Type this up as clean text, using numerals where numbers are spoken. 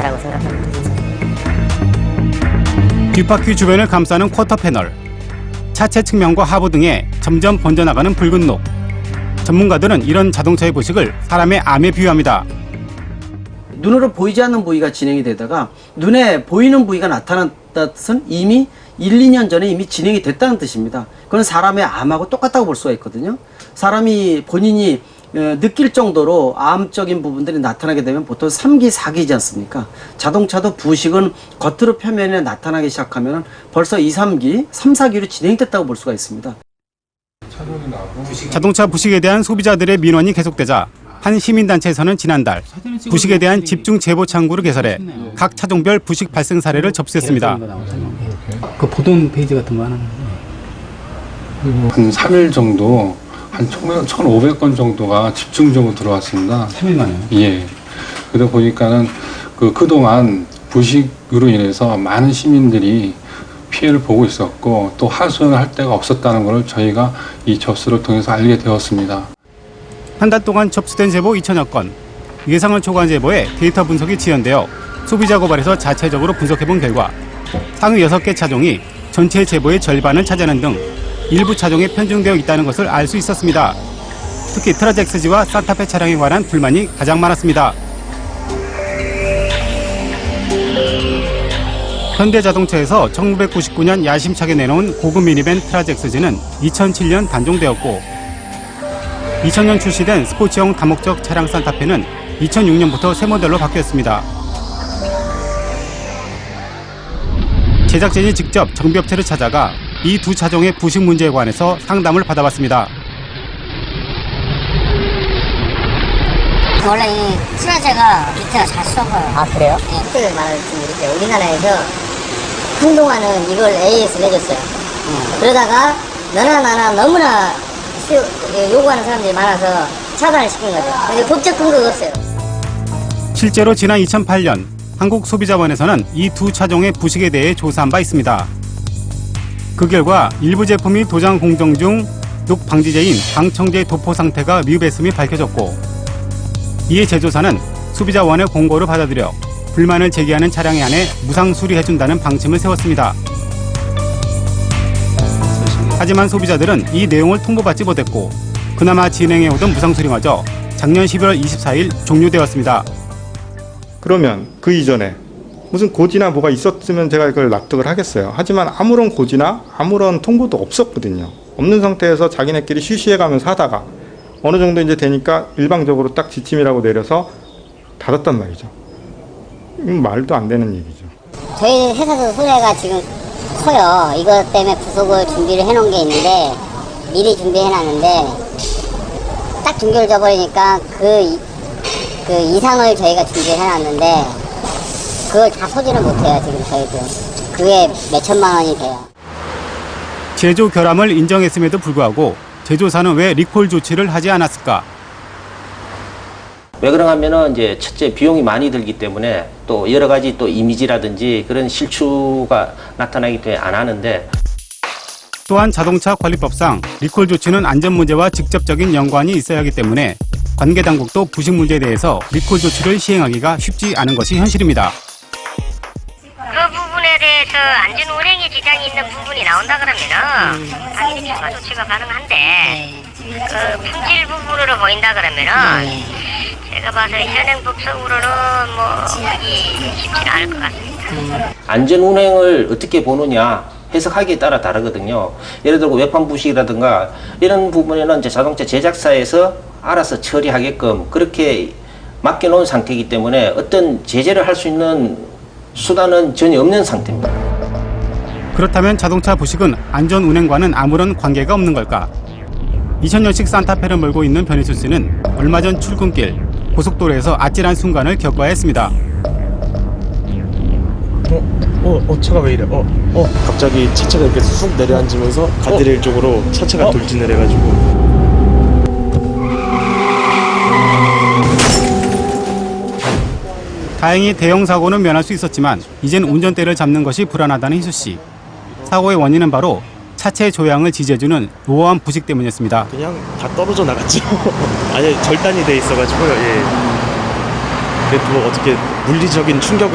문제라고 생각합니다. 뒷바퀴 주변을 감싸는 쿼터 패널, 차체 측면과 하부 등에 점점 번져나가는 붉은 녹. 전문가들은 이런 자동차의 부식을 사람의 암에 비유합니다. 눈으로 보이지 않는 부위가 진행이 되다가 눈에 보이는 부위가 나타났다는 뜻은 이미 1, 2년 전에 이미 진행이 됐다는 뜻입니다. 그건 사람의 암하고 똑같다고 볼 수가 있거든요. 사람이 본인이 느낄 정도로 암적인 부분들이 나타나게 되면 보통 3기, 4기지 않습니까? 자동차도 부식은 겉으로 표면에 나타나기 시작하면 벌써 2, 3기, 3, 4기로 진행됐다고 볼 수가 있습니다. 자동차 부식에 대한 소비자들의 민원이 계속되자 한 시민단체에서는 지난달 부식에 대한 집중 제보 창구를 개설해 각 차종별 부식 발생 사례를 접수했습니다. 그 보도 페이지 같은 거 하나. 한 3일 정도 한 1,500건 정도가 집중적으로 들어왔습니다. 3일 만에요? 예. 그러다 보니까는 그동안 부식으로 인해서 많은 시민들이 피해를 보고 있었고 또 하소연을 할 데가 없었다는 것을 저희가 이 접수를 통해서 알게 되었습니다. 한 달 동안 접수된 제보 2천여 건, 예상을 초과한 제보에 데이터 분석이 지연되어 소비자 고발에서 자체적으로 분석해본 결과 상위 6개 차종이 전체 제보의 절반을 차지하는 등 일부 차종에 편중되어 있다는 것을 알 수 있었습니다. 특히 트라젝스지와 산타페 차량에 관한 불만이 가장 많았습니다. 현대자동차에서 1999년 야심차게 내놓은 고급 미니밴 트라젝스지는 2007년 단종되었고 2000년 출시된 스포츠형 다목적 차량 산타페는 2006년부터 새 모델로 바뀌었습니다. 제작진이 직접 정비업체를 찾아가 이 두 차종의 부식 문제에 관해서 상담을 받아봤습니다. 원래 이 트라제가 밑에가 잘 썩어요. 아, 그래요? 네. 특별히 말씀드릴게요. 우리나라에서 한동안은 이걸 AS 내줬어요. 그러다가 너나 나나 너무나 요구하는 사람들이 많아서 차단을 시킨 거죠. 근데 법적 근거가 없어요. 실제로 지난 2008년 한국소비자원에서는 이 두 차종의 부식에 대해 조사한 바 있습니다. 그 결과 일부 제품이 도장 공정 중 녹 방지제인 방청제 도포 상태가 미흡했음이 밝혀졌고 이에 제조사는 소비자원의 공고를 받아들여 불만을 제기하는 차량에 한해 무상 수리해준다는 방침을 세웠습니다. 하지만 소비자들은 이 내용을 통보받지 못했고 그나마 진행해오던 무상 수리마저 작년 12월 24일 종료되었습니다. 그러면 그 이전에 무슨 고지나 뭐가 있었으면 제가 그걸 납득을 하겠어요. 하지만 아무런 고지나 아무런 통보도 없었거든요. 없는 상태에서 자기네끼리 쉬쉬해가면서 하다가 어느 정도 이제 되니까 일방적으로 딱 지침이라고 내려서 닫았단 말이죠. 이건 말도 안 되는 얘기죠. 저희 회사도 손해가 지금 커요. 이것 때문에 부속을 준비를 해놓은 게 있는데 미리 준비해놨는데 딱 중결 져버리니까 그 이상을 저희가 준비해놨는데 그걸 다 소지를 못해요. 지금 저희도 그게 몇천만 원이 돼요. 제조 결함을 인정했음에도 불구하고 제조사는 왜 리콜 조치를 하지 않았을까? 왜 그런가 하면은 이제 첫째 비용이 많이 들기 때문에 또 여러 가지 또 이미지라든지 그런 실추가 나타나기 때문에 안 하는데 또한 자동차 관리법상 리콜 조치는 안전 문제와 직접적인 연관이 있어야 하기 때문에 관계 당국도 부식 문제에 대해서 리콜 조치를 시행하기가 쉽지 않은 것이 현실입니다. 그 부분에 대해서 안전 운행에 지장이 있는 부분이 나온다 그러면은 당연히 추가 조치가 가능한데 그 품질 부분으로 보인다 그러면은 제가 봐서 현행법적으로는 뭐 하기 쉽지는 않을 것 같습니다. 안전 운행을 어떻게 보느냐 해석하기에 따라 다르거든요. 예를 들고 외판 부식이라든가 이런 부분에는 이제 자동차 제작사에서 알아서 처리하게끔 그렇게 맡겨놓은 상태이기 때문에 어떤 제재를 할 수 있는 수단은 전혀 없는 상태입니다. 그렇다면 자동차 부식은 안전 운행과는 아무런 관계가 없는 걸까? 2000년식 산타페를 몰고 있는 변희수 씨는 얼마 전 출근길 고속도로에서 아찔한 순간을 겪어야 했습니다. 차가 왜 이래? 갑자기 차체가 이렇게 쑥 내려앉으면서 가드레일 쪽으로 차체가 돌진을 해가지고. 다행히 대형 사고는 면할 수 있었지만 이젠 운전대를 잡는 것이 불안하다는 희수 씨. 사고의 원인은 바로 차체 조향을 지지해주는 노후한 부식 때문이었습니다. 그냥 다 떨어져 나갔죠. 아니 절단이 돼 있어가지고요. 예. 그래도 어떻게 물리적인 충격을